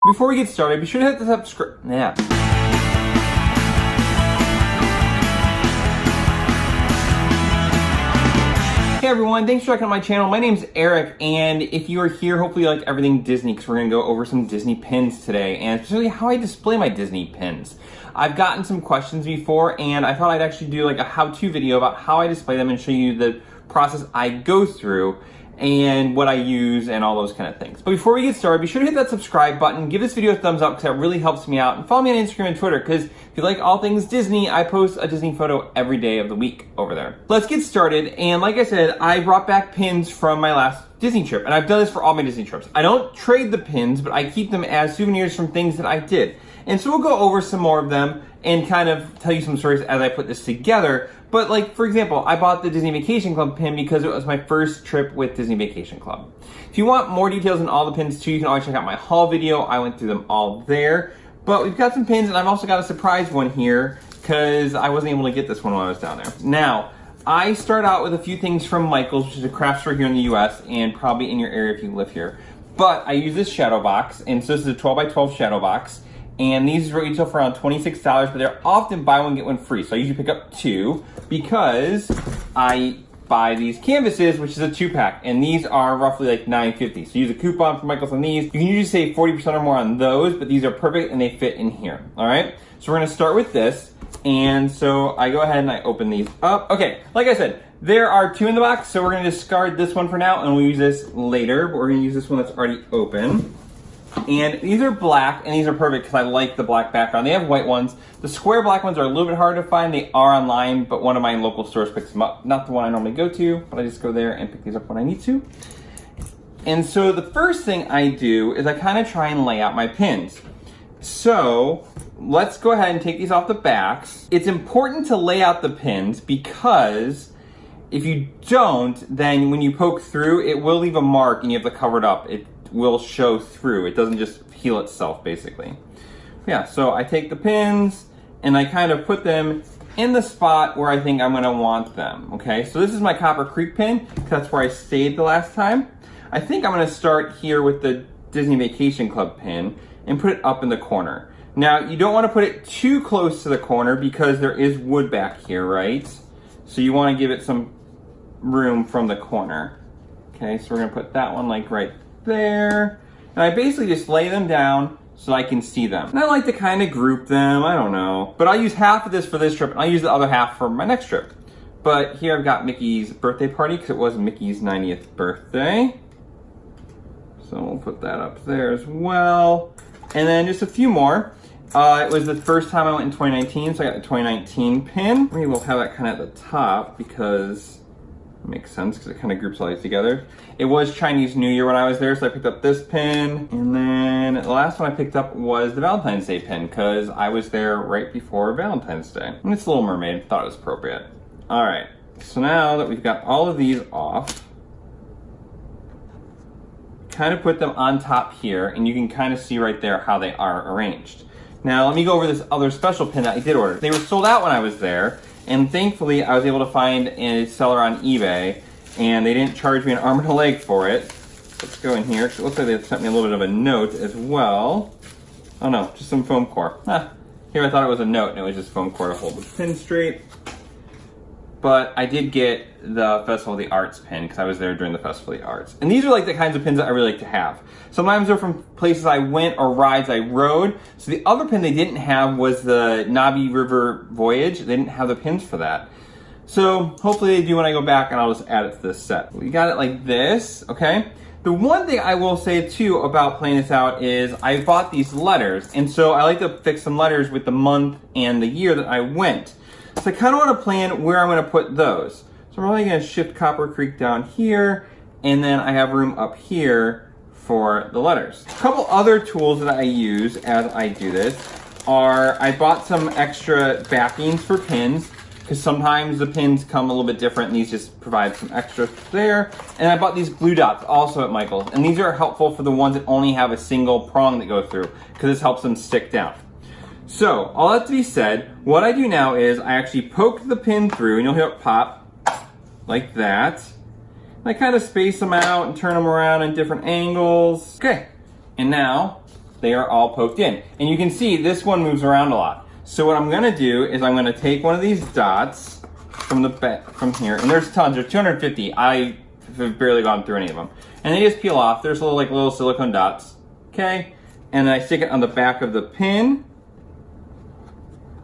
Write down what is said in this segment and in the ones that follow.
Before we get started, be sure to hit the subscribe. Yeah. Hey everyone, thanks for checking out my channel. My name's Eric, and if you are here, hopefully you like everything Disney, because we're going to go over some Disney pins today, and especially how I display my Disney pins. I've gotten some questions before, and I thought I'd actually do like a how-to video about how I display them and show you the process I go through and what I use and all those kind of things. But before we get started, be sure to hit that subscribe button, give this video a thumbs up because that really helps me out, and follow me on Instagram and Twitter because if you like all things Disney, I post a Disney photo every day of the week over there. Let's get started, and like I said, I brought back pins from my last Disney trip, and I've done this for all my Disney trips. I don't trade the pins, but I keep them as souvenirs from things that I did. And so we'll go over some more of them and kind of tell you some stories as I put this together. But like, for example, I bought the Disney Vacation Club pin because it was my first trip with Disney Vacation Club. If you want more details on all the pins too, you can always check out my haul video. I went through them all there. But we've got some pins, and I've also got a surprise one here because I wasn't able to get this one when I was down there. Now, I start out with a few things from Michael's, which is a craft store here in the US and probably in your area if you live here. But I use this shadow box, and so this is a 12 by 12 shadow box. And these retail for around $26, but they're often buy one, get one free. So I usually pick up two because I buy these canvases, which is a 2-pack, and these are roughly like $9.50. So use a coupon for Michael's on these. You can usually save 40% or more on those, but these are perfect and they fit in here, all right? So we're gonna start with this. And so I go ahead and I open these up. Okay, like I said, there are two in the box, so we're gonna discard this one for now and we'll use this later, but we're gonna use this one that's already open. And these are black, and these are perfect because I like the black background. They have white ones. The square black ones are a little bit harder to find. They are online, but one of my local stores picks them up. Not the one I normally go to, but I just go there and pick these up when I need to. And so the first thing I do is I kind of try and lay out my pins. So let's go ahead and take these off the backs. It's important to lay out the pins because if you don't, then when you poke through, it will leave a mark and you have to cover it up. It will show through. It doesn't just heal itself, basically. Yeah, so I take the pins and I kind of put them in the spot where I think I'm gonna want them, okay? So this is my Copper Creek pin, because that's where I stayed the last time. I think I'm gonna start here with the Disney Vacation Club pin and put it up in the corner. Now, you don't wanna put it too close to the corner because there is wood back here, right? So you wanna give it some room from the corner. Okay, so we're gonna put that one like right there, and I basically just lay them down so I can see them. And I like to kind of group them, I don't know. But I'll use half of this for this trip, and I'll use the other half for my next trip. But here I've got Mickey's birthday party, because it was Mickey's 90th birthday. So we'll put that up there as well. And then just a few more. It was the first time I went in 2019, so I got the 2019 pin. Maybe we'll have that kind of at the top, because it makes sense because it kind of groups all these together. It was Chinese New Year when I was there, so I picked up this pin. And then the last one I picked up was the Valentine's Day pin because I was there right before Valentine's Day. And it's Little Mermaid, thought it was appropriate. All right, so now that we've got all of these off, kind of put them on top here, and you can kind of see right there how they are arranged. Now let me go over this other special pin that I did order. They were sold out when I was there, and thankfully I was able to find a seller on eBay, and they didn't charge me an arm and a leg for it. Let's go in here, because it looks like they sent me a little bit of a note as well. Oh no, just some foam core. Here I thought it was a note, and it was just foam core to hold the pin straight. But I did get the Festival of the Arts pin, because I was there during the Festival of the Arts. And these are like the kinds of pins that I really like to have. Sometimes they're from places I went or rides I rode. So the other pin they didn't have was the Navi River Voyage. They didn't have the pins for that. So hopefully they do when I go back, and I'll just add it to this set. We got it like this, okay? The one thing I will say too about playing this out is I bought these letters, and so I like to fix some letters with the month and the year that I went. So I kind of want to plan where I'm going to put those. So I'm probably going to shift Copper Creek down here, and then I have room up here for the letters. A couple other tools that I use as I do this are I bought some extra backings for pins, because sometimes the pins come a little bit different, and these just provide some extra there. And I bought these glue dots also at Michael's, and these are helpful for the ones that only have a single prong that goes through, because this helps them stick down. So, all that to be said, what I do now is I actually poke the pin through, and you'll hear it pop, like that. And I kind of space them out and turn them around in different angles. Okay, and now they are all poked in. And you can see this one moves around a lot. So what I'm gonna do is I'm gonna take one of these dots from the back, from here, and there's tons, there's 250. I have barely gone through any of them. And they just peel off. There's little silicone dots, okay? And I stick it on the back of the pin,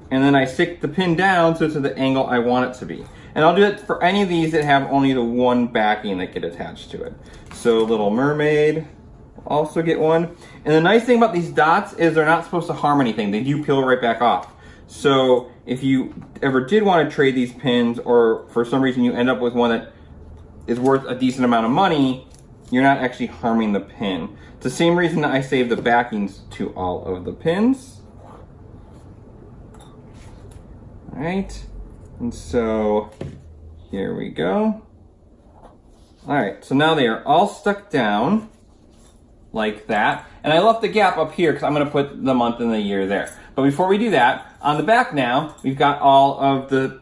and then I stick the pin down so it's at the angle I want it to be. And I'll do it for any of these that have only the one backing that get attached to it. So Little Mermaid will also get one. And the nice thing about these dots is they're not supposed to harm anything. They do peel right back off. So if you ever did want to trade these pins, or for some reason you end up with one that is worth a decent amount of money, you're not actually harming the pin. It's the same reason that I save the backings to all of the pins. All right, and so here we go. All right, so now they are all stuck down like that. And I left the gap up here because I'm gonna put the month and the year there. But before we do that, on the back now, we've got all of the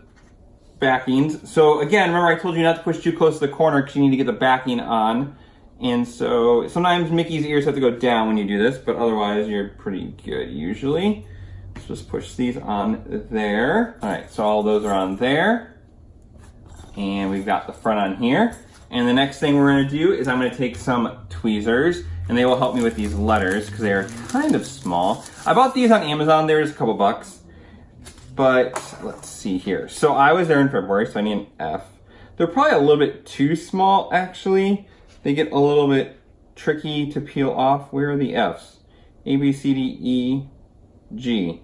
backings. So again, remember I told you not to push too close to the corner because you need to get the backing on. And so sometimes Mickey's ears have to go down when you do this, but otherwise you're pretty good usually. Let's just push these on there. All right, so all those are on there. And we've got the front on here. And the next thing we're gonna do is I'm gonna take some tweezers, and they will help me with these letters because they are kind of small. I bought these on Amazon, there's a couple bucks. But let's see here. So I was there in February, so I need an F. They're probably a little bit too small, actually. They get a little bit tricky to peel off. Where are the Fs? A, B, C, D, E, G.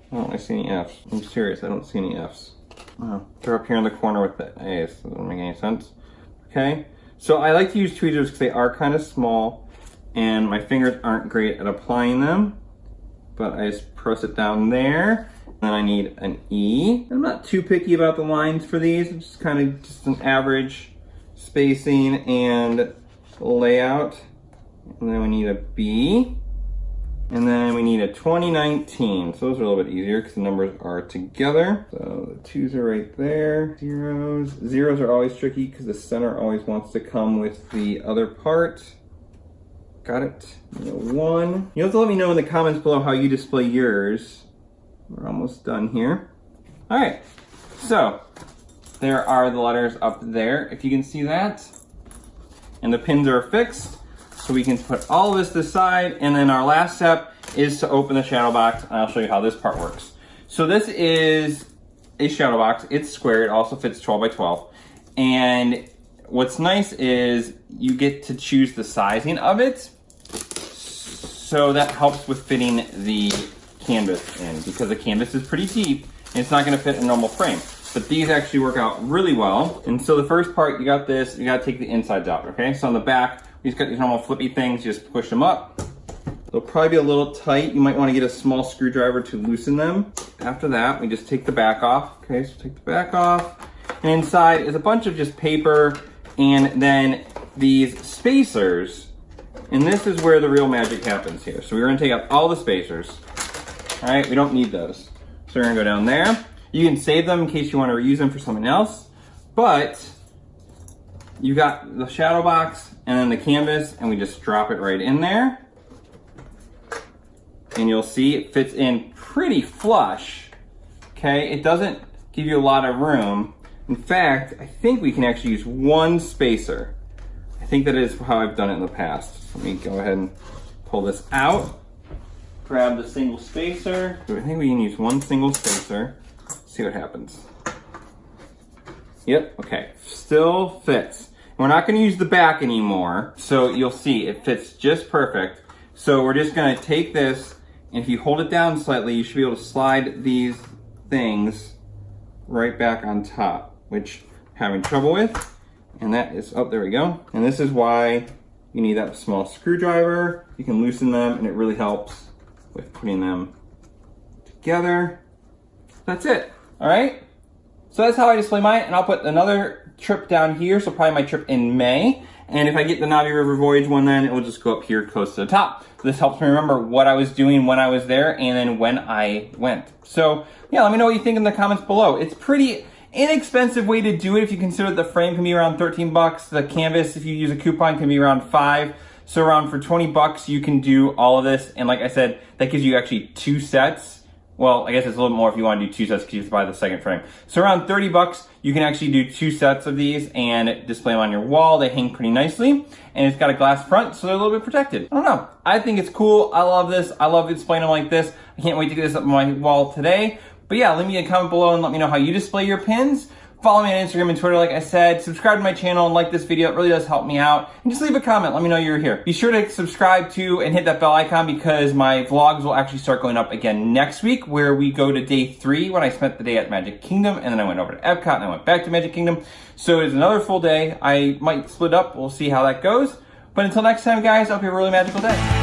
I don't see any Fs. I'm serious, I don't see any Fs. Oh, they're up here in the corner with the A's. That doesn't make any sense. Okay, so I like to use tweezers because they are kind of small and my fingers aren't great at applying them. But I just press it down there. Then I need an E. I'm not too picky about the lines for these. It's just kind of just an average spacing and layout. And then we need a B. And then we need a 2019. So those are a little bit easier because the numbers are together. So the 2s are right there. Zeros. Zeros are always tricky because the center always wants to come with the other part. Got it. 1. You have to let me know in the comments below how you display yours. We're almost done here. All right, so there are the letters up there, if you can see that. And the pins are fixed, so we can put all of this to the side. And then our last step is to open the shadow box, and I'll show you how this part works. So this is a shadow box. It's square. It also fits 12 by 12. And what's nice is you get to choose the sizing of it. So that helps with fitting the canvas in, because the canvas is pretty deep and it's not going to fit a normal frame. But these actually work out really well. And so the first part, you got this, you got to take the insides out, okay? So on the back, we just got these normal flippy things, you just push them up. They'll probably be a little tight. You might want to get a small screwdriver to loosen them. After that, we just take the back off. Okay, so take the back off. And inside is a bunch of just paper and then these spacers. And this is where the real magic happens here. So we're going to take out all the spacers. All right, we don't need those. So we're gonna go down there. You can save them in case you want to reuse them for something else, but you got the shadow box and then the canvas, and we just drop it right in there. And you'll see it fits in pretty flush, okay? It doesn't give you a lot of room. In fact, I think we can actually use one spacer. I think that is how I've done it in the past. Let me go ahead and pull this out. Grab the single spacer. I think we can use one single spacer. See what happens. Yep, okay, still fits. We're not gonna use the back anymore, so you'll see it fits just perfect. So we're just gonna take this, and if you hold it down slightly, you should be able to slide these things right back on top, which I'm having trouble with. And that is, oh, there we go. And this is why you need that small screwdriver. You can loosen them, and it really helps with putting them together. That's it, all right? So that's how I display mine, and I'll put another trip down here, so probably my trip in May. And if I get the Navi River Voyage one, then it will just go up here close to the top. This helps me remember what I was doing when I was there and then when I went. So yeah, let me know what you think in the comments below. It's pretty inexpensive way to do it if you consider that the frame can be around 13 bucks. The canvas, if you use a coupon, can be around 5. So around for 20 bucks, you can do all of this. And like I said, that gives you actually 2 sets. Well, I guess it's a little more if you want to do 2 sets because you have to buy the second frame. So around 30 bucks, you can actually do 2 sets of these and display them on your wall. They hang pretty nicely, and it's got a glass front, so they're a little bit protected. I don't know. I think it's cool. I love this. I love displaying them like this. I can't wait to get this up on my wall today. But yeah, leave me a comment below and let me know how you display your pins. Follow me on Instagram and Twitter, like I said. Subscribe to my channel and like this video. It really does help me out. And just leave a comment. Let me know you're here. Be sure to subscribe to and hit that bell icon because my vlogs will actually start going up again next week, where we go to day 3 when I spent the day at Magic Kingdom, and then I went over to Epcot and I went back to Magic Kingdom. So it's another full day. I might split up. We'll see how that goes. But until next time, guys, I hope you have a really magical day.